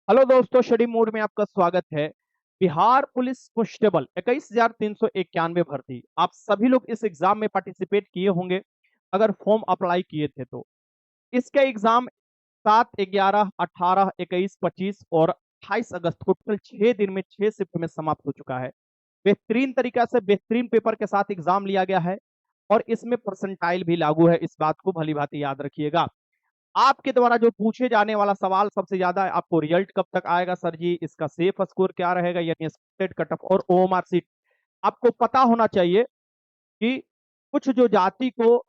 Hello दोस्तों, study mode में आपका स्वागत है। बिहार पुलिस कांस्टेबल 21,391 भर्ती। आप सभी लोग इस एग्जाम में पार्टिसिपेट किए होंगे अगर फॉर्म अप्लाई किए थे तो। इसका एग्जाम 7, 11, 18, 21, 25 और 28 अगस्त को टोटल 6 दिन में 6 शिफ्ट में समाप्त हो चुका है। बेहतरीन तरीका से बेहतरीन पेपर के साथ एग्जाम लिया गया है और इसमें परसेंटाइल भी लागू है। इस बात को भली भांति याद रखिएगा। आपके द्वारा जो पूछे जाने वाला सवाल सबसे ज्यादा है, आपको रिजल्ट कब तक आएगा सर जी, इसका सेफ स्कोर क्या रहेगा, यानी एक्सपेक्टेड कट ऑफ और ओएमआर सीट। आपको पता होना चाहिए कि कुछ जो जाति को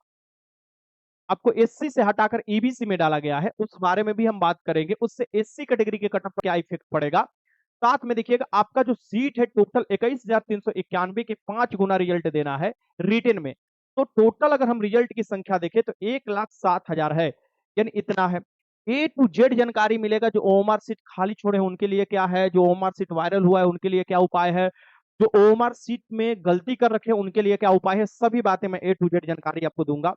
आपको एससी से हटाकर ईबीसी में डाला गया है, उस बारे में भी हम बात करेंगे। उससे एससी कैटेगरी के कट ऑफ पर क्या इफेक्ट पड़ेगा। साथ में देखिएगा, आपका जो सीट है टोटल 21,391 के 5 गुना रिजल्ट देना है रिटेन में। तो टोटल अगर हम रिजल्ट की संख्या देखें तो 1,07,000 है, यानी इतना है। ए टू जेड जानकारी मिलेगा। जो ओएमआर सीट खाली छोड़े हैं उनके लिए क्या है, जो ओएमआर सीट वायरल हुआ है उनके लिए क्या उपाय है, जो ओएमआर सीट में गलती कर रखे हैं उनके लिए क्या उपाय है, सभी बातें मैं ए टू जेड जानकारी आपको दूंगा।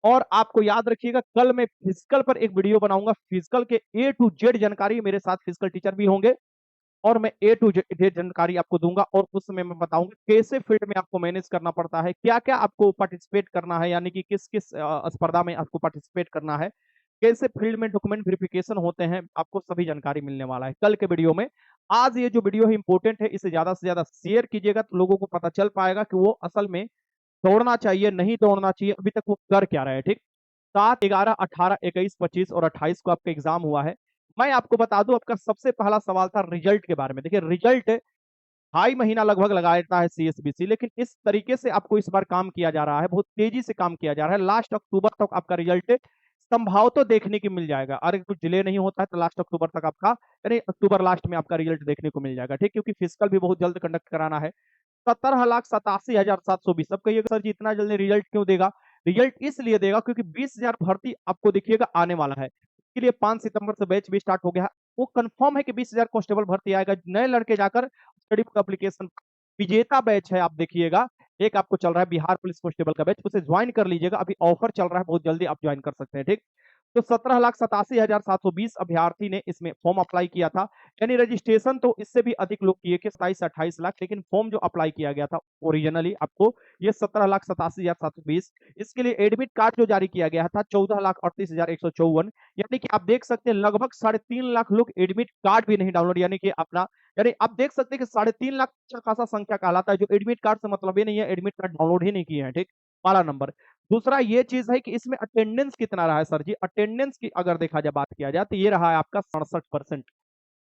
और आपको याद रखिएगा, कल मैं फिजिकल पर एक वीडियो बनाऊंगा। फिजिकल के ए टू जेड जानकारी, मेरे साथ फिजिकल टीचर भी होंगे और मैं ए टू जेड जानकारी आपको दूंगा। और उसमें मैं बताऊंगा कैसे फील्ड में आपको मैनेज करना पड़ता है, क्या क्या आपको पार्टिसिपेट करना है, यानी कि किस किस स्पर्धा में आपको पार्टिसिपेट करना है, कैसे फील्ड में डॉक्यूमेंट वेरिफिकेशन होते हैं, आपको सभी जानकारी मिलने वाला है कल के वीडियो में। आज ये जो वीडियो है इंपॉर्टेंट है, इसे ज्यादा से ज्यादा शेयर कीजिएगा तो लोगों को पता चल पाएगा कि वो असल में दौड़ना चाहिए नहीं दौड़ना चाहिए, अभी तक वो कर क्या रहे हैं। ठीक, 7, 11, 18, 21, 25 और 28 को आपका एग्जाम हुआ है। मैं आपको बता दूं, आपका सबसे पहला सवाल था रिजल्ट के बारे में। देखिए, रिजल्ट 2.5 महीना लगभग लगाता है सीएसबीसी, लेकिन इस तरीके से आपको इस बार काम किया जा रहा है, बहुत तेजी से काम किया जा रहा है। लास्ट अक्टूबर तक आपका रिजल्ट संभव तो देखने की मिल जाएगा। अगर कुछ डिले नहीं होता है तो लास्ट अक्टूबर तक आपका, यानी अक्टूबर लास्ट में आपका रिजल्ट देखने को मिल जाएगा। ठीक, क्योंकि फिजिकल भी बहुत जल्द कंडक्ट कराना है। 17,87,720। सब कहिएगा सर जी इतना जल्दी रिजल्ट क्यों देगा। रिजल्ट इसलिए देगा क्योंकि 20,000 भर्ती आपको देखिएगा आने वाला है। इसके लिए 5 सितंबर से बैच भी स्टार्ट हो गया है। वो कंफर्म है कि 20,000 कांस्टेबल भर्ती आएगा। नए लड़के जाकर स्टडी बुक एप्लीकेशन, विजेता बैच है, आप देखिएगा। एक आपको चल रहा है बिहार पुलिस कांस्टेबल का बैच, उसे ज्वाइन कर लीजिएगा। अभी ऑफर चल रहा है, बहुत जल्दी आप ज्वाइन कर सकते हैं। ठीक, तो 17,87,720 अभ्यर्थी ने इसमें फॉर्म अप्लाई किया था। यानी रजिस्ट्रेशन तो इससे भी अधिक लोग किए कि 27 से 28 लाख, लेकिन फॉर्म जो अप्लाई किया गया था ओरिजिनली आपको, ये 17,87,720। इसके लिए एडमिट कार्ड जो जारी किया गया था 14,38,154। यानी कि आप देख सकते हैं लगभग 3.5 लाख लोग एडमिट कार्ड भी नहीं डाउनलोड, यानी कि अपना, यानी आप देख सकते हैं कि 3.5 लाख अच्छा खासा संख्या कहलाता है जो एडमिट कार्ड से मतलब ही नहीं है, एडमिट कार्ड डाउनलोड ही नहीं किए हैं। ठीक, पहला नंबर। दूसरा ये चीज है कि इसमें अटेंडेंस कितना रहा है सर जी। अटेंडेंस की अगर देखा जाए, बात किया जाए, तो ये रहा है आपका 67%।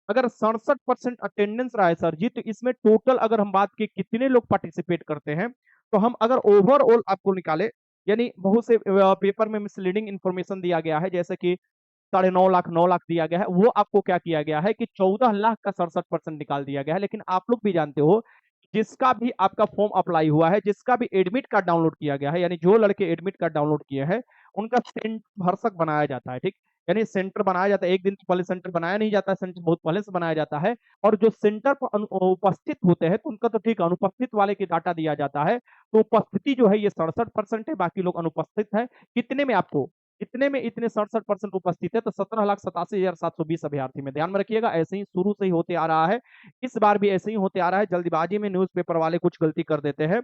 अगर 67% अटेंडेंस रहा है सर जी, तो इसमें टोटल अगर हम बात की कितने लोग पार्टिसिपेट करते हैं, तो हम अगर ओवरऑल आपको निकाले, यानी बहुत से पेपर में मिसलीडिंग इंफॉर्मेशन दिया गया है, जैसे कि 9.5 लाख 9 लाख दिया गया है, वो आपको क्या किया गया है कि 14 लाख का 67% निकाल दिया गया है। लेकिन आप लोग भी जानते हो, जिसका भी आपका फॉर्म अप्लाई हुआ है, जिसका भी एडमिट कार्ड डाउनलोड किया गया है, यानी जो लड़के एडमिट कार्ड डाउनलोड किए हैं, उनका सेंटर भरसक बनाया जाता है। ठीक, यानी सेंटर बनाया जाता है, एक दिन पहले सेंटर बनाया नहीं जाता है, सेंटर बहुत पहले से बनाया जाता है। और जो सेंटर पर उपस्थित होते हैं तो उनका तो ठीक है, अनुपस्थित वाले की डाटा दिया जाता है। तो उपस्थिति जो है ये 67% है, बाकी लोग अनुपस्थित है। कितने में आपको, इतने में इतने 67% उपस्थित है, तो 17,87,720 अभ्यर्थी में ध्यान में रखिएगा। ऐसे ही शुरू से ही होते आ रहा है, इस बार भी ऐसे ही होते आ रहा है। जल्दबाजी में न्यूज़पेपर वाले कुछ गलती कर देते हैं,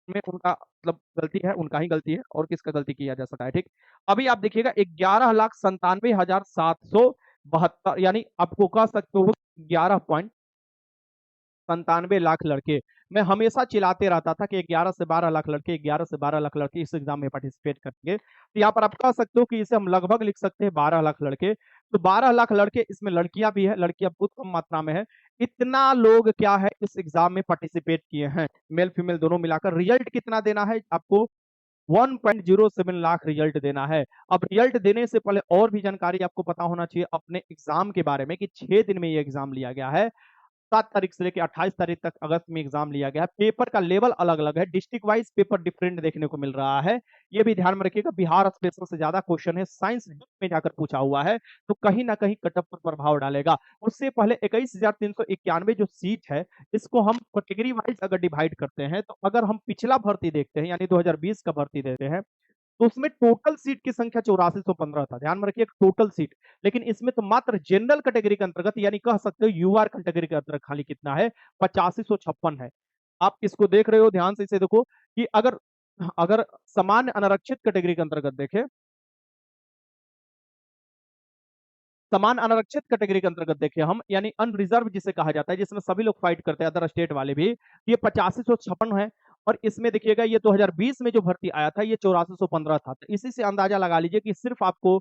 में उनका मतलब गलती है, उनका ही गलती है, और किसका गलती किया जा सकता है। ठीक, अभी आप देखिएगा 11,97,772, यानी आपको कह सकते हो 11.97 लाख लड़के। मैं हमेशा चिल्लाते रहता था कि 11 से 12 लाख लड़के, 11 से 12 लाख लड़के इस एग्जाम में पार्टिसिपेट करेंगे। तो यहाँ पर आप कह सकते हो कि इसे हम लगभग लिख सकते हैं 12 लाख लड़के। तो 12 लाख लड़के, इसमें लड़कियां भी है, लड़कियां बहुत कम मात्रा में है। इतना लोग क्या है इस एग्जाम में पार्टिसिपेट किए हैं, मेल फीमेल दोनों मिलाकर। रिजल्ट कितना देना है आपको, 1.07 लाख रिजल्ट देना है। अब रिजल्ट देने से पहले और भी जानकारी आपको पता होना चाहिए अपने एग्जाम के बारे में, कि 6 दिन में ये एग्जाम लिया गया है। 7 तारीख से लेकर 28 तारीख तक अगस्त में एग्जाम लिया गया है। पेपर का लेवल अलग अलग है, डिस्ट्रिक्ट वाइज पेपर डिफरेंट देखने को मिल रहा है। ये भी ध्यान में रखिएगा। बिहार स्पेशल से ज्यादा क्वेश्चन है साइंस में जाकर पूछा हुआ है, तो कहीं ना कहीं कटअप पर प्रभाव डालेगा। उससे पहले 21,391 जो सीट है, इसको हम कैटेगरी वाइज अगर डिवाइड करते हैं, तो अगर हम पिछला भर्ती देखते हैं, यानी 2020 का भर्ती देते हैं, तो उसमें टोटल सीट की संख्या 8415 था, ध्यान में रखिए टोटल सीट। लेकिन इसमें तो मात्र जनरल कैटेगरी के अंतर्गत यानी कह सकते हो यूआर कैटेगरी के अंतर्गत खाली कितना है, 8556 है। आप इसको देख रहे हो ध्यान से, इसे देखो कि अगर अगर सामान्य अनारक्षित कैटेगरी के अंतर्गत देखें, समान अनारक्षित कैटेगरी के अंतर्गत देखिए हम, यानी अनरिजर्व जिसे कहा जाता है, जिसमें सभी लोग फाइट करते हैं अदर स्टेट वाले भी, ये 8556 है। और इसमें देखिएगा ये 2020 में जो भर्ती आया था ये 8415 था। तो इसी से अंदाजा लगा लीजिए कि सिर्फ आपको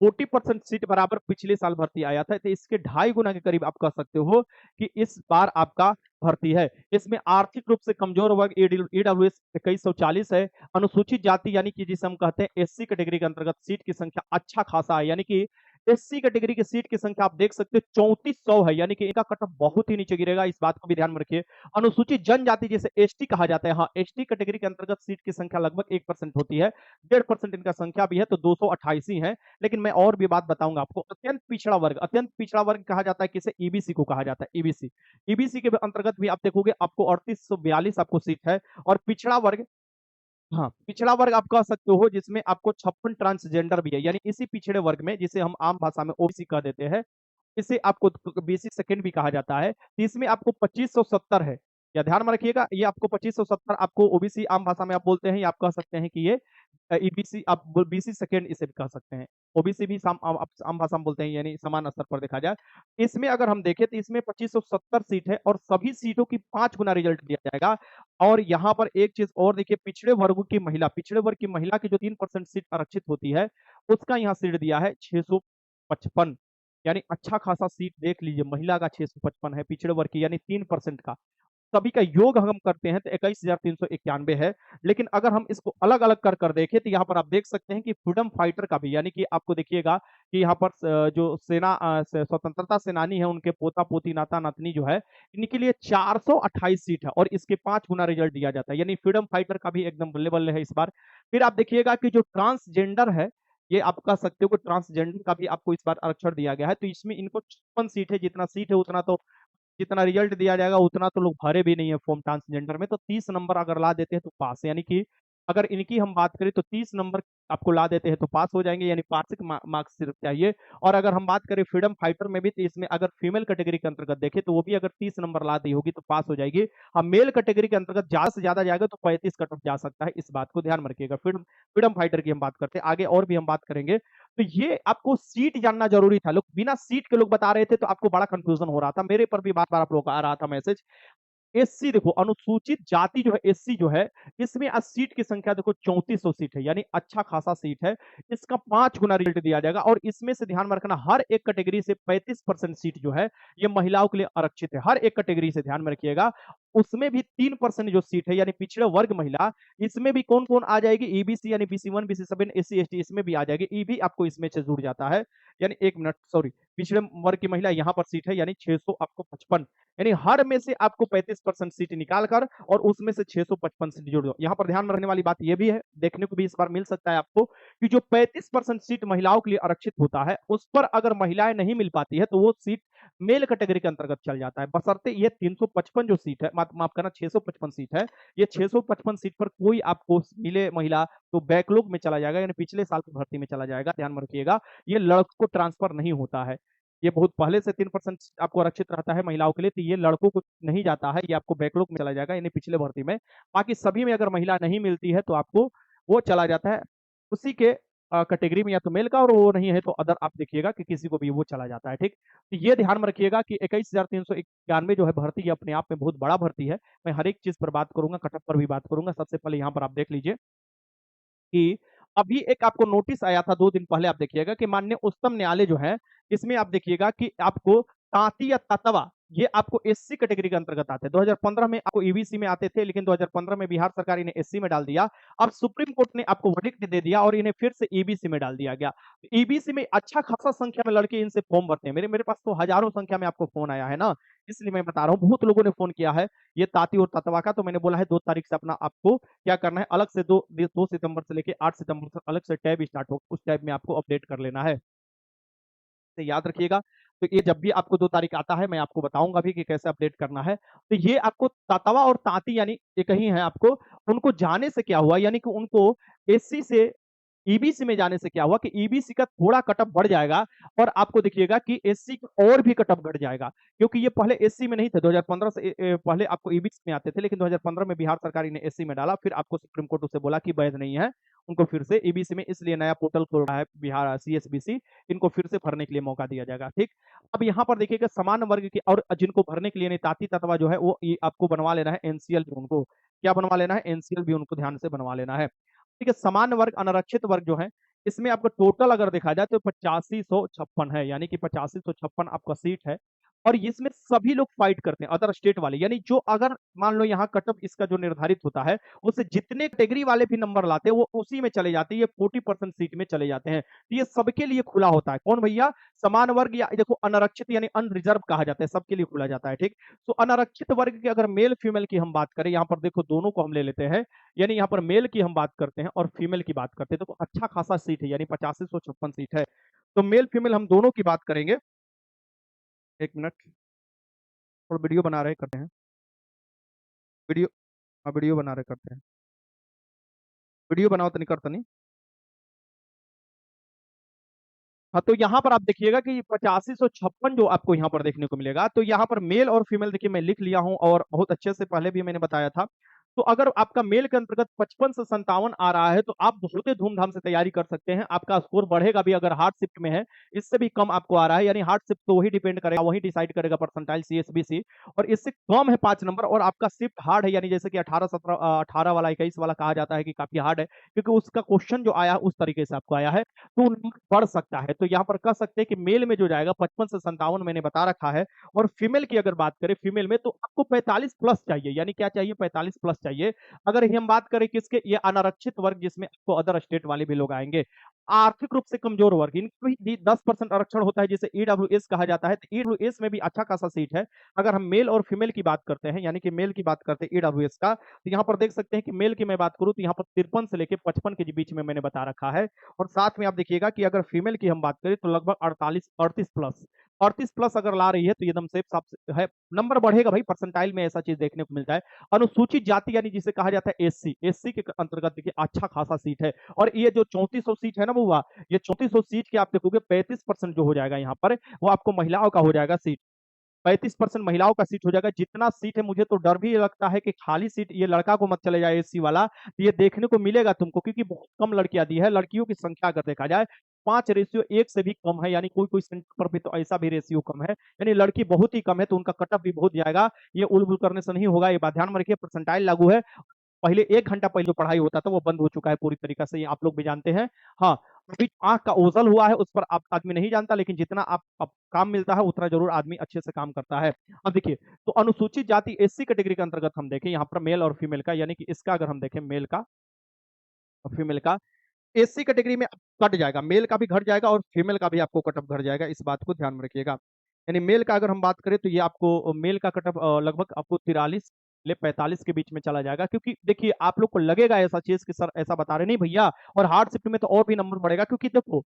40% सीट बराबर पिछले साल भर्ती आया था, तो इसके 2.5 गुना के करीब आप कह सकते हो कि इस बार आपका भर्ती है। इसमें आर्थिक रूप से कमजोर वर्ग ईडब्ल्यूएस 2140 है। अनुसूचित जाति यानी कि जिसे हम कहते हैं एससी कैटेगरी के अंतर्गत सीट की संख्या अच्छा खासा है, यानी कि एससी कैटेगरी की सीट की संख्या आप देख सकते हो 3400 है, यानी कि इनका कट ऑफ बहुत ही नीचे गिरेगा, इस बात को भी ध्यान में रखिए। अनुसूचित जनजाति जिसे एसटी कहा जाता है, हाँ एसटी कैटेगरी के अंतर्गत सीट की संख्या लगभग 1% होती है, 1.5% इनका संख्या भी है, तो 228 ही है। लेकिन मैं और भी बात बताऊंगा आपको। अत्यंत पिछड़ा वर्ग कहा जाता है किसे, ईबीसी को कहा जाता है, ईबीसी। ईबीसी के अंतर्गत भी आप देखोगे आपको 3842 आपको सीट है। और पिछड़ा वर्ग, हाँ पिछड़ा वर्ग आप कह सकते हो जिसमें आपको 56 ट्रांसजेंडर भी है, यानी इसी पिछड़े वर्ग में जिसे हम आम भाषा में ओबीसी कह देते हैं, इसे आपको बीसी सेकंड भी कहा जाता है। तो इसमें आपको 2570 है, या ध्यान में रखिएगा ये आपको 2570 आपको ओबीसी आम भाषा में आप बोलते हैं, या आप कह सकते हैं कि ये ईबीसी आप बीसी सेकंड इसे भी कह सकते हैं। ओबीसी भी आम भाषा में बोलते हैं, यानी समान स्तर पर देखा जाए। इसमें अगर हम देखें तो इसमें 2570 सीट है और सभी सीटों की 5 गुना रिजल्ट दिया जाएगा। और यहाँ पर एक चीज और देखिए, पिछड़े वर्ग की महिला की जो 3% सीट आरक्षित होती है, उसका यहाँ सीट दिया है 655, यानी अच्छा खासा सीट देख लीजिए, महिला का 655 है पिछड़े वर्ग की, यानी 3% का। सभी का योग हम करते हैं तो 21,391 है। लेकिन अगर हम इसको अलग अलग कर देखें तो यहाँ पर आप देख सकते हैं कि फ्रीडम फाइटर का भी, यानी कि आपको देखिएगा कि यहाँ पर जो स्वतंत्रता सेनानी है उनके पोता पोती नाता नातनी जो है, इनके लिए 428 सीट है और इसके 5 गुना रिजल्ट दिया जाता है, यानी फ्रीडम फाइटर का भी एकदम बल्ले बल्ले है इस बार। फिर आप देखिएगा कि जो ट्रांसजेंडर है, ये आप कह सकते हो कि ट्रांसजेंडर का भी आपको इस बार आरक्षण दिया गया है, तो इसमें इनको 56 सीट है। जितना सीट है उतना तो, जितना रिजल्ट दिया जाएगा उतना तो लोग भरे भी नहीं है फॉर्म ट्रांसजेंडर में, तो 30 नंबर अगर ला देते हैं तो पास, यानी कि अगर इनकी हम बात करें तो 30 नंबर आपको ला देते हैं तो पास हो जाएंगे, यानी पासिक मार्क्स सिर्फ चाहिए। और अगर हम बात करें फ्रीडम फाइटर में भी, तो इसमें अगर फीमेल कैटेगरी के अंतर्गत देखें तो वो भी अगर 30 नंबर ला दी होगी तो पास हो जाएगी। हम मेल कैटेगरी के अंतर्गत ज्यादा से ज्यादा जाएगा तो 35 कट ऑफ जा सकता है, इस बात को ध्यान में रखिएगा। फ्रीडम फ्रीडम फाइटर की हम बात करते हैं, आगे और भी हम बात करेंगे। तो ये आपको सीट जानना जरूरी था, लोग बिना सीट के लोग बता रहे थे तो आपको बड़ा कंफ्यूजन हो रहा था, मेरे पर भी बार बार आप लोग का आ रहा था मैसेज। एससी देखो, अनुसूचित जाति जो है एससी जो है, इसमें आज सीट की संख्या देखो 3400 सीट है, यानी अच्छा खासा सीट है। इसका 5 गुना रिजल्ट दिया जाएगा और इसमें से ध्यान में रखना हर एक कैटेगरी से 35% सीट जो है ये महिलाओं के लिए आरक्षित है, हर एक कैटेगरी से ध्यान में रखिएगा। उसमें भी 3% जो सीट है यानी पिछड़े वर्ग महिला, इसमें भी कौन कौन आ जाएगी, ईबीसी यानी BC1 BC7 SC ST इसमें भी आ जाएगी, ई भी आपको इसमें से जुड़ जाता है। यानी एक मिनट सॉरी, पिछड़े वर्ग की महिला यहाँ पर सीट है यानी 600 आपको 55, यानी हर में से आपको 35% सीट निकाल कर और उसमें से 655 सीट जोड़ दो। यहाँ पर ध्यान में रखने वाली बात यह भी है, देखने को भी इस बार मिल सकता है आपको, कि जो 35% सीट महिलाओं के लिए आरक्षित होता है उस पर अगर महिलाएं नहीं मिल पाती है तो वो सीट मेल कैटेगरी के अंतर्गत चल जाता है, बशर्ते ये 355 जो सीट है, माफ करना 655 सीट है, ये 655 सीट पर कोई आपको मिले महिला तो बैकलॉग में चला जाएगा, यानी पिछले साल की भर्ती में चला जाएगा, ध्यान में रखिएगा। ये लड़कों को ट्रांसफर नहीं होता है, ये बहुत पहले से 3% आपको आरक्षित रहता है महिलाओं के लिए, तो ये लड़कों को नहीं जाता है, ये आपको बैकलॉग में चला जाएगा, यानी पिछले भर्ती में। बाकी सभी में अगर महिला नहीं मिलती है तो आपको वो चला जाता है उसी के कैटेगरी में, या तो मेल का, और वो नहीं है तो अदर आप देखिएगा कि किसी को भी वो चला जाता है, ठीक। तो ये ध्यान में रखिएगा कि 21,391 जो है भर्ती, ये अपने आप में बहुत बड़ा भर्ती है। मैं हर एक चीज पर बात करूंगा, कटअप पर भी बात करूंगा। सबसे पहले यहाँ पर आप देख लीजिए कि अभी एक आपको नोटिस आया था 2 दिन पहले, आप देखिएगा कि माननीय उच्चतम न्यायालय जो है, इसमें आप देखिएगा कि आपको तांती या ततवा, ये आपको एससी कैटेगरी के अंतर्गत आते हैं। 2015 में आपको ईबीसी में आते थे, लेकिन 2015 में बिहार सरकार इन्हें एससी में डाल दिया। अब सुप्रीम कोर्ट ने आपको वर्डिक्ट दे दिया और इन्हें फिर से ईबीसी में डाल दिया गया। ईबीसी में अच्छा खासा संख्या में लड़के इनसे फॉर्म भरते हैं, मेरे मेरे पास तो हजारों संख्या में आपको फोन आया है ना, इसलिए मैं बता रहा हूँ, बहुत लोगों ने फोन किया है ये ताती और ततवा का। तो मैंने बोला है 2 तारीख से अपना आपको क्या करना है, अलग से 2 सितंबर से लेके 8 सितंबर तक अलग से टैब स्टार्ट होगा, उस टैब में आपको अपडेट कर लेना है, से याद रखिएगा। तो ये जब भी आपको 2 तारीख आता है मैं आपको बताऊंगा भी कि कैसे अपडेट करना है। तो ये आपको ततवा और तांती यानी एक ही है, आपको उनको जाने से क्या हुआ, यानी कि उनको एससी से ईबीसी में जाने से क्या हुआ कि ईबीसी का थोड़ा कट ऑफ बढ़ जाएगा और आपको देखिएगा कि एससी का और भी कट ऑफ घट जाएगा, क्योंकि ये पहले एससी में नहीं थे। 2015 से पहले आपको ईबीसी में आते थे, लेकिन 2015 में बिहार सरकार ने एससी में डाला, फिर आपको सुप्रीम कोर्ट उसे बोला कि वैध नहीं है, उनको फिर से ईबीसी में, इसलिए नया पोर्टल खोल रहा है बिहार सीएसबीसी, इनको फिर से भरने के लिए मौका दिया जाएगा। ठीक, अब यहाँ पर देखिएगा समान वर्ग के और जिनको भरने के लिए नहीं, ताती ततवा जो है वो आपको बनवा लेना है एनसीएल भी, उनको क्या बनवा लेना है, एनसीएल भी उनको ध्यान से बनवा लेना है। ठीक है, समान वर्ग अनारक्षित वर्ग जो है, इसमें आपका टोटल अगर देखा जाए तो 8556 है, यानी कि 8556 आपका सीट है, और इसमें सभी लोग फाइट करते हैं अदर स्टेट वाले, यानी जो अगर मान लो यहाँ कट ऑफ इसका जो निर्धारित होता है उससे जितने कैटेगरी वाले भी नंबर लाते हैं वो उसी में चले जाते हैं, ये 40% सीट में चले जाते हैं। तो ये सबके लिए खुला होता है। कौन भैया? समान वर्ग, या देखो अनारक्षित यानी अनरिजर्व कहा जाता है, सबके लिए खुला जाता है। ठीक, तो अनारक्षित वर्ग के अगर मेल फीमेल की हम बात करें, यहाँ पर देखो दोनों को हम ले लेते हैं, यानी यहाँ पर मेल की हम बात करते हैं और फीमेल की बात करते हैं, तो अच्छा खासा सीट है, यानी 8556 सीट है। तो मेल फीमेल हम दोनों की बात करेंगे। एक मिनट, और वीडियो बना रहे करते हैं, वीडियो, हाँ वीडियो बना रहे करते हैं, वीडियो बनाओ तो नहीं करता नहीं। हाँ, तो यहाँ पर आप देखिएगा कि 8556 जो आपको यहाँ पर देखने को मिलेगा, तो यहाँ पर मेल और फीमेल देखिए मैं लिख लिया हूँ और बहुत अच्छे से पहले भी मैंने बताया था। तो अगर आपका मेल के अंतर्गत 55 से 57 आ रहा है तो आप बहुत ही धूमधाम से तैयारी कर सकते हैं, आपका स्कोर बढ़ेगा भी। अगर हार्ड शिफ्ट में है, इससे भी कम आपको आ रहा है, यानी हार्ड शिफ्ट तो वही डिपेंड करेगा, वही डिसाइड करेगा परसेंटाइल सीएसबीसी, और इससे कम है 5 नंबर, और आपका शिफ्ट हार्ड है, यानी जैसे कि 18 17 18 वाला 21 वाला कहा जाता है कि काफी हार्ड है, क्योंकि उसका क्वेश्चन जो आया उस तरीके से आपको आया है, तो नंबर बढ़ सकता है। तो यहाँ पर कह सकते हैं कि मेल में जो जाएगा 55 से 57 मैंने बता रखा है, और फीमेल की अगर बात करें, फीमेल में तो आपको 45 प्लस चाहिए, यानी क्या चाहिए, 45 प्लस चाहिए। अगर हम बात करें किसके, ये अनारक्षित वर्ग जिसमें आपको अदर स्टेट वाले भी लोग आएंगे, आर्थिक रूप से कमजोर वर्ग, इनको भी 10% आरक्षण होता है, जिसे ईडब्ल्यूएस कहा जाता है। तो ईडब्ल्यूएस में भी अच्छा खासा सीट है। अगर हम मेल और फीमेल की बात करते हैं, यानी कि मेल की बात करते हैं ईडब्ल्यूएस का, तो यहाँ पर देख सकते हैं कि मेल की मैं बात करूं तो यहाँ पर 53 से लेकर 55 के बीच में मैंने बता रखा है, और साथ में आप देखिएगा कि अगर फीमेल की हम बात करें तो लगभग 38 प्लस अगर ला रही है तो एकदम से साफ है, नंबर बढ़ेगा भाई, परसेंटाइल में ऐसा चीज देखने को मिलता है। अनुसूचित जाति यानी जिसे कहा जाता है एससी, एससी के अंतर्गत देखिए अच्छा खासा सीट है, और ये जो 3400 सीट है ना बुआ, ये 3400 सीट के आप देखोगे 35% जो हो जाएगा यहाँ पर वो आपको महिलाओं का हो जाएगा सीट, 35% महिलाओं का सीट हो जाएगा। जितना सीट है, मुझे तो डर भी लगता है कि खाली सीट ये लड़का को मत चले जाए एससी वाला, तो ये देखने को मिलेगा तुमको, क्योंकि बहुत कम लड़कियां दी है, लड़कियों की संख्या अगर देखा जाए 5:1 से भी कम है, यानी कोई कोई सेंटर पर भी तो ऐसा भी रेशियो कम है, यानी लड़की बहुत ही कम है, तो उनका कटअप भी बहुत जाएगा। ये उलबुल करने से नहीं होगा, ये बात ध्यान में रखिए। परसेंटाइल लागू है, पहले 1 घंटा पहले जो पढ़ाई होता था वो बंद हो चुका है पूरी तरीके से, ये आप लोग भी जानते हैं। हाँ, अभी आँख का ओझल हुआ है, उस पर आप आदमी नहीं जानता, लेकिन जितना आप काम मिलता है उतना ज़रूर आदमी अच्छे से काम करता है। अब देखिए, तो अनुसूचित जाति एससी कैटेगरी के अंतर्गत हम देखें यहाँ पर मेल और फीमेल का, यानी कि इसका अगर हम देखें मेल का और फीमेल का, एससी कैटेगरी में कट जाएगा, मेल का भी घट जाएगा और फीमेल का भी आपको कटअप घट जाएगा, इस बात को ध्यान में रखिएगा। यानी मेल का अगर हम बात करें तो ये आपको मेल का कटअप लगभग आपको 43 ले 45 के बीच में चला जाएगा, क्योंकि देखिए आप लोग को लगेगा ऐसा चीज कि सर ऐसा बता रहे नहीं भैया, और हार्ड शिफ्ट में तो और भी नंबर बढ़ेगा, क्योंकि देखो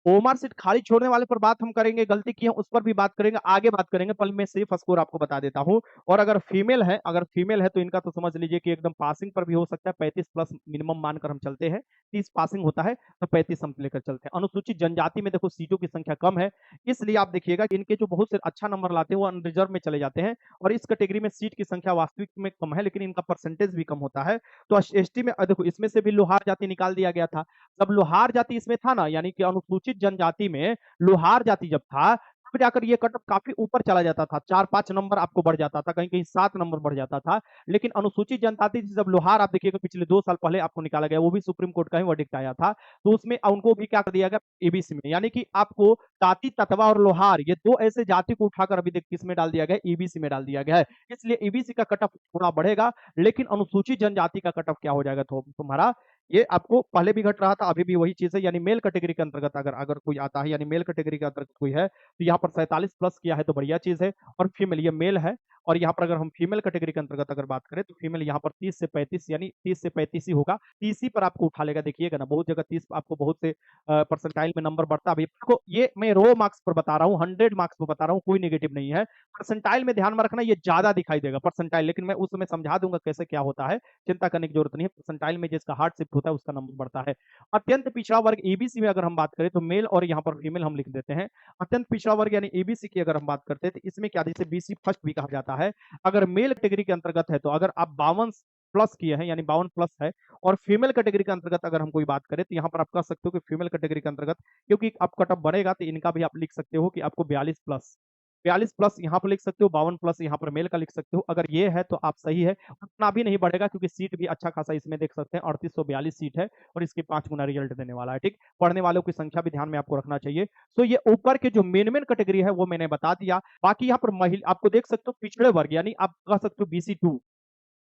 ओमर सीट खाली छोड़ने वाले पर बात हम करेंगे, गलती की है उस पर भी बात करेंगे, आगे बात करेंगे, पल में सिर्फ स्कोर आपको बता देता हूं। और अगर फीमेल है तो इनका तो समझ लीजिए कि एकदम पासिंग पर भी हो सकता है, 35 प्लस मिनिमम मानकर हम चलते हैं, 30 पासिंग होता है तो 35 हम लेकर चलते हैं। अनुसूचित जनजाति में देखो सीटों की संख्या कम है, इसलिए आप देखिएगा कि इनके जो बहुत से अच्छा नंबर लाते हैं वो अनरिजर्व में चले जाते हैं, और इस कैटेगरी में सीट की संख्या वास्तविक में कम है, लेकिन इनका परसेंटेज भी कम होता है। तो एसटी में देखो इसमें से भी लोहार जाति निकाल दिया गया था, जब लोहार जाति इसमें था ना, यानी कि अनुसूचित जनजाति में लोहार जाति जब था, तब जाकर ये कटअप काफी ऊपर चला जाता था, 4-5 नंबर आपको बढ़ जाता था, कहीं कहीं 7 नंबर बढ़ जाता था। लेकिन अनुसूचित जनजाति जब लोहार आप देखिएगा पिछले 2 साल पहले आपको निकाला गया, वो भी सुप्रीम कोर्ट का ही वर्डिक्ट आया था, तो उसमें उनको भी क्या कर दिया गया एबीसी में, यानी कि आपको ताती ततवा और लोहार ये दो ऐसे जाति को उठाकर अभी देख किस में डाल दिया गया, ईबीसी में डाल दिया गया है। इसलिए ईबीसी का कटअप थोड़ा बढ़ेगा, लेकिन अनुसूचित जनजाति का कटअप क्या हो जाएगा तो तुम्हारा, ये आपको पहले भी घट रहा था, अभी भी वही चीज है। यानी मेल कैटेगरी के अंतर्गत अगर अगर कोई आता है, यानी मेल कैटेगरी के अंतर्गत कोई है, तो यहाँ पर 47 प्लस किया है तो बढ़िया चीज है, और फीमेल ये मेल है और यहाँ पर अगर हम फीमेल कैटेगरी के अंतर्गत अगर बात करें तो फीमेल यहाँ पर 30 से 35 यानी 30 से 35 ही होगा। 30 ही पर आपको उठा लेगा, देखिएगा ना बहुत जगह 30 आपको बहुत से परसेंटाइल में नंबर बढ़ता है। देखो ये मैं रो मार्क्स पर बता रहा हूँ, 100 मार्क्स पर बता रहा हूँ, कोई नेगेटिव नहीं है। परसेंटाइल में ध्यान में रखना ये ज़्यादा दिखाई देगा परसेंटाइल, लेकिन मैं उस समय समझा दूँगा कैसे क्या होता है, चिंता करने की ज़रूरत नहीं है। परसेंटाइल में जिसका हार्ड शिफ्ट होता है उसका नंबर बढ़ता है। अत्यंत पिछड़ा वर्ग ईबीसी में अगर हम बात करें तो मेल और यहाँ पर फीमेल हम लिख देते हैं। अत्यंत पिछड़ा वर्ग यानी ईबीसी की अगर हम बात करते हैं तो इसमें क्या, जैसे बीसी फर्स्ट भी कहा जाता है, अगर मेल कैटेगरी के अंतर्गत है तो अगर आप 52 प्लस किए हैं यानी 52 प्लस है, और फीमेल कैटेगरी के अंतर्गत अगर हम कोई बात करें तो यहाँ पर आप कह सकते हो कि फीमेल कैटेगरी के अंतर्गत, क्योंकि आप कट ऑफ बनेगा तो इनका भी आप लिख सकते हो कि आपको 42 प्लस यहाँ पर लिख सकते हो, 52 प्लस यहाँ पर मेल का लिख सकते हो। अगर ये है तो आप सही है, उतना भी नहीं बढ़ेगा क्योंकि सीट भी अच्छा खासा इसमें देख सकते हैं 3842 सीट है और इसके 5 गुना रिजल्ट देने वाला है। ठीक, पढ़ने वालों की संख्या भी ध्यान में आपको रखना चाहिए। तो ये ऊपर के जो मेन कैटेगरी है वो मैंने बता दिया। बाकी यहाँ पर महिला आपको देख सकते हो पिछड़े वर्ग यानी आप कह सकते हो बीसी 2,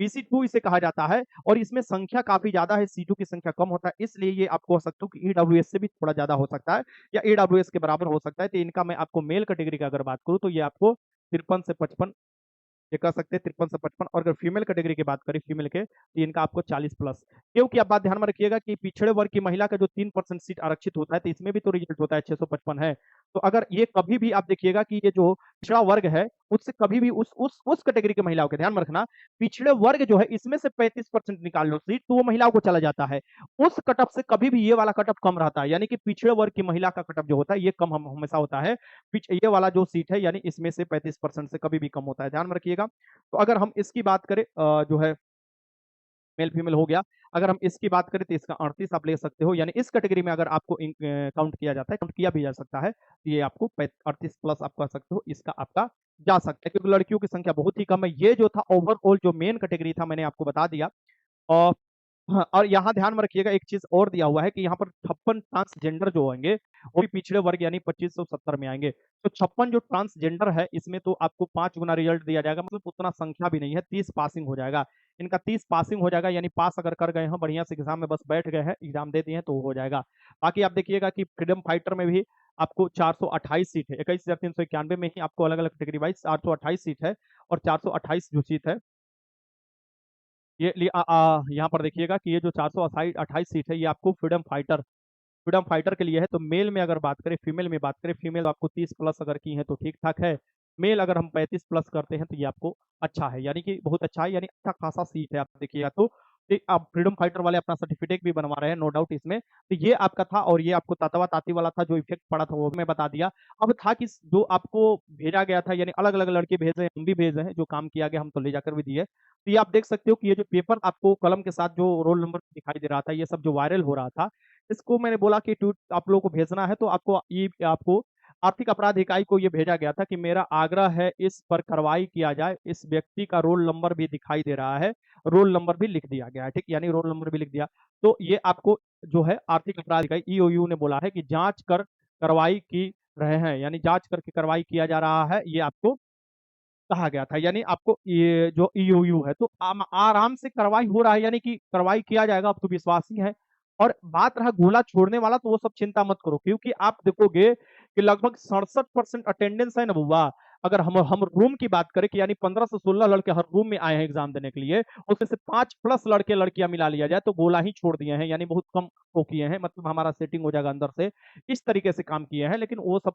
बीसी 2 इसे कहा जाता है और इसमें संख्या काफ़ी ज़्यादा है, सीटों की संख्या कम होता है, इसलिए ये आपको कह सकते हो कि ईडब्ल्यूएस से भी थोड़ा ज़्यादा हो सकता है या ईडब्ल्यूएस के बराबर हो सकता है। तो इनका मैं आपको मेल कैटेगरी की अगर बात करूँ तो ये आपको 53 से 55, ये कह सकते हैं 53 से 55, और अगर फीमेल कैटेगरी की बात करें फीमेल के तो इनका आपको 40 प्लस। क्योंकि आप बात ध्यान में रखिएगा कि पिछड़े वर्ग की महिला का जो 3% सीट आरक्षित होता है तो इसमें भी तो रिजल्ट होता है 655 है। तो अगर ये कभी भी आप देखिएगा कि ये जो पिछड़ा वर्ग है उससे कभी भी उस कैटेगरी की महिलाओं के ध्यान में रखना, पिछड़े वर्ग जो है इसमें से 35% निकाल लो सीट तो वो महिलाओं को चला जाता है। उस कटअप से कभी भी ये वाला कटअप कम रहता है, यानी कि पिछड़े वर्ग की महिला का कटअप जो होता है ये कम हमेशा होता है। ये वाला जो सीट है यानी इसमें से 35% से कभी भी कम होता है, ध्यान में रखिएगा। तो अगर हम इसकी बात करें जो है मेल फीमेल हो गया, अगर हम इसकी बात करें तो इसका 38 आप ले सकते हो, यानी इस कैटेगरी में अगर आपको काउंट किया जाता है, काउंट किया भी जा सकता है, तो ये आपको 38 प्लस आप कह सकते हो, इसका आपका जा सकता है क्योंकि लड़कियों की संख्या बहुत ही कम है। ये जो था ओवरऑल जो मेन कैटेगरी था मैंने आपको बता दिया। और हाँ, और यहाँ ध्यान में रखिएगा एक चीज और दिया हुआ है कि यहाँ पर 56 ट्रांसजेंडर जो होंगे वो भी पिछड़े वर्ग यानी 2570 में आएंगे। तो 56 जो ट्रांसजेंडर है इसमें तो आपको 5 गुना रिजल्ट दिया जाएगा, मतलब उतना संख्या भी नहीं है, 30 पासिंग हो जाएगा। इनका 30 पासिंग हो जाएगा, यानी पास अगर कर गए हैं बढ़िया से एग्जाम में, बस बैठ गए हैं एग्जाम दे दिए हैं तो हो जाएगा। बाकी आप देखिएगा कि फ्रीडम फाइटर में भी आपको 428 सीट है, 21,391 में ही आपको अलग अलग कैटेगरी वाइज 428 सीट है, और 428 जो सीट है यहाँ पर देखिएगा कि ये जो 428 सीट है ये आपको फ्रीडम फाइटर के लिए है। तो मेल में अगर बात करें, फीमेल में बात करें, फीमेल आपको 30 प्लस अगर की है तो ठीक ठाक है। मेल अगर हम 35 प्लस करते हैं तो ये आपको अच्छा है, यानी कि बहुत अच्छा है, यानी अच्छा खासा सीट है। आप देखिएगा तो आप फ्रीडम फाइटर वाले अपना सर्टिफिकेट भी बनवा रहे हैं, नो डाउट इसमें। तो ये आपका था, और ये आपको तातावा ताती वाला था जो इफेक्ट पड़ा था वो मैं बता दिया। अब था कि जो आपको भेजा गया था, यानी अलग अलग लड़के भेज रहे हैं, हम भी भेज रहे हैं, जो काम किया गया हम तो ले जाकर भी दिए। तो ये आप देख सकते हो कि ये जो पेपर आपको कलम के साथ जो रोल नंबर दिखाई दे रहा था, ये सब जो वायरल हो रहा था, इसको मैंने बोला कि ट्वीट आप लोगों को भेजना है, तो आपको आर्थिक अपराध इकाई को ये भेजा गया था कि मेरा आग्रह है इस पर कार्रवाई किया जाए। इस व्यक्ति का रोल नंबर भी दिखाई दे रहा है, रोल नंबर भी लिख दिया गया है, ठीक, यानी रोल नंबर भी लिख दिया। तो ये आपको जो है आर्थिक अपराध इकाई ईओयू ने बोला है कि जांच कर कार्रवाई की रहे हैं, यानी जांच करके कार्रवाई किया जा रहा है, ये आपको कहा गया था। यानी आपको ये जो ईओयू है तो आराम से कार्रवाई हो रहा है, यानी कि कार्रवाई किया जाएगा, अब तो विश्वास ही है। और बात रहा गोला छोड़ने वाला, तो वो सब चिंता मत करो, क्योंकि आप देखोगे कि लगभग 67% अटेंडेंस है ना बुआ। अगर हम रूम की बात करें कि यानी 15 से 16 लड़के हर रूम में आए हैं एग्जाम देने के लिए, उसमें से 5 प्लस लड़के लड़कियां मिला लिया जाए तो गोला ही छोड़ दिए हैं, यानी बहुत कम वो किए हैं, मतलब हमारा सेटिंग हो जाएगा अंदर से, इस तरीके से काम किए हैं, लेकिन वो सब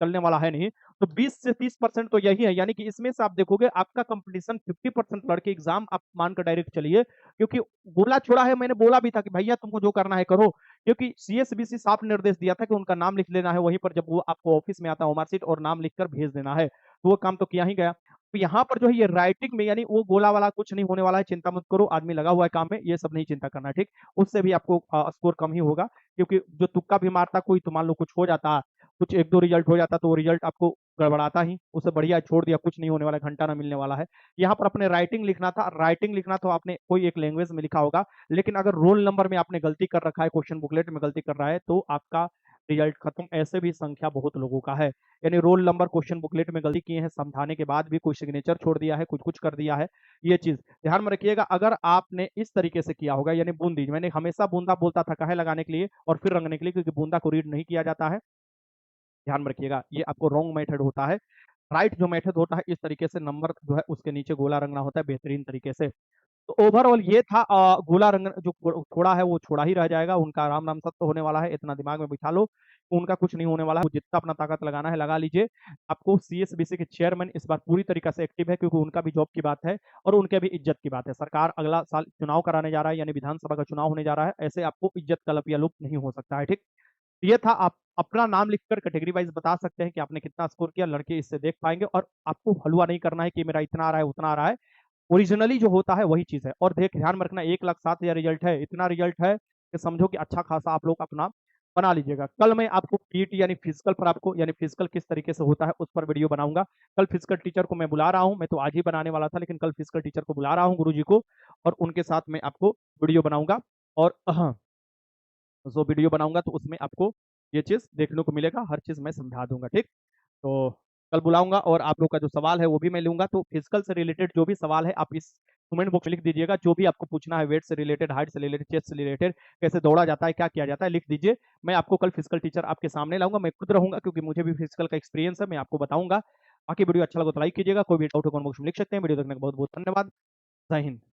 चलने वाला है नहीं। तो 20 से 30% तो यही है, यानी कि इसमें से आप देखोगे आपका कंपटीशन 50% लड़के एग्जाम आप मानकर डायरेक्ट चलिए, क्योंकि गोला छोड़ा है। मैंने बोला भी था कि भैया तुमको जो करना है करो, क्योंकि सीएसबीसी साफ निर्देश दिया था कि उनका नाम लिख लेना है वहीं पर, जब वो आपको ऑफिस में आता है मार्कशीट और नाम लिखकर भेज देना है, तो वो काम तो किया ही गया। तो यहाँ पर जो है ये राइटिंग में, यानी वो गोला वाला कुछ नहीं होने वाला है, चिंता मत करो, आदमी लगा हुआ है काम में, ये सब नहीं चिंता करना है, ठीक। उससे भी आपको स्कोर कम ही होगा, क्योंकि जो तुक्का भी मारता कोई, तो मान लो कुछ हो जाता, कुछ एक दो रिजल्ट हो जाता तो वो रिजल्ट आपको गड़बड़ाता ही, उससे बढ़िया छोड़ दिया, कुछ नहीं होने वाला, घंटा ना मिलने वाला है। यहाँ पर अपने राइटिंग लिखना था, राइटिंग लिखना तो आपने कोई एक लैंग्वेज में लिखा होगा, लेकिन अगर रोल नंबर में आपने गलती कर रखा है, क्वेश्चन बुकलेट में गलती कर रहा है, तो आपका रिजल्ट खत्म। ऐसे भी संख्या बहुत लोगों का है, यानी रोल नंबर क्वेश्चन बुकलेट में गलती किए हैं, समझाने के बाद भी कोई सिग्नेचर छोड़ दिया है, कुछ कुछ कर दिया है। ये चीज ध्यान में रखिएगा। अगर आपने इस तरीके से किया होगा, यानी बूंदी, मैंने हमेशा बूंदा बोलता था काहे लगाने के लिए और फिर रंगने के लिए, क्योंकि बूंदा को रीड नहीं किया जाता है, ध्यान में रखिएगा, ये आपको रॉन्ग मेथड होता है। राइट जो मेथड होता है, इस तरीके से नंबर जो है उसके नीचे गोला रंगना होता है बेहतरीन तरीके से। तो ओवरऑल ये था गोला रंग जो छोड़ा है वो छोड़ा ही रह जाएगा, उनका राम नाम सत्य होने वाला है, इतना दिमाग में बिठा लो, उनका कुछ नहीं होने वाला है, जितना अपना ताकत लगाना है लगा लीजिए। आपको सीएसबीसी के चेयरमैन इस बार पूरी तरीके से एक्टिव है, क्योंकि उनका भी जॉब की बात है और उनके भी इज्जत की बात है। सरकार अगला साल चुनाव कराने जा रहा है, यानी विधानसभा का चुनाव होने जा रहा है, ऐसे आपको इज्जत का लप या लुप नहीं हो सकता है, ठीक। ये था, आप अपना नाम लिखकर कैटेगरी वाइज बता सकते हैं कि आपने कितना स्कोर किया, लड़के इससे देख पाएंगे। और आपको हलवा नहीं करना है कि मेरा इतना आ रहा है उतना आ रहा है, ओरिजिनली जो होता है वही चीज है। और देख ध्यान में रखना, 1,07,000 रिजल्ट है, इतना रिजल्ट है कि समझो कि अच्छा खासा आप लोग अपना बना लीजिएगा। कल मैं आपको पीटी यानी फिजिकल पर आपको, यानी फिजिकल किस तरीके से होता है उस पर वीडियो बनाऊंगा। कल फिजिकल टीचर को मैं बुला रहा हूं, मैं तो आज ही बनाने वाला था, लेकिन कल फिजिकल टीचर को बुला रहा हूं, गुरुजी को, और उनके साथ मैं आपको वीडियो बनाऊंगा। और जो वीडियो बनाऊंगा तो उसमें आपको ये चीज देखने को मिलेगा, हर चीज मैं समझा दूंगा, ठीक। तो कल बुलाऊंगा और आप लोग का जो सवाल है वो भी मैं लूंगा। तो फिजिकल से रिलेटेड जो भी सवाल है आप इस कमेंट बॉक्स में लिख दीजिएगा, जो भी आपको पूछना है, वेट से रिलेटेड, हाइट से रिलेटेड, चेस्ट से रिलेटेड, कैसे दौड़ा जाता है, क्या किया जाता है, लिख दीजिए। मैं आपको कल फिजिकल टीचर आपके सामने लाऊंगा, मैं खुद रहूंगा, क्योंकि मुझे भी फिजिकल का एक्सपीरियंस है, मैं आपको बताऊंगा। बाकी वीडियो अच्छा लगा तो लाइक कीजिएगा, कोई भी डाउट हो कमेंट बॉक्स में लिख सकते हैं। वीडियो देखने का बहुत बहुत धन्यवाद। जय हिंद।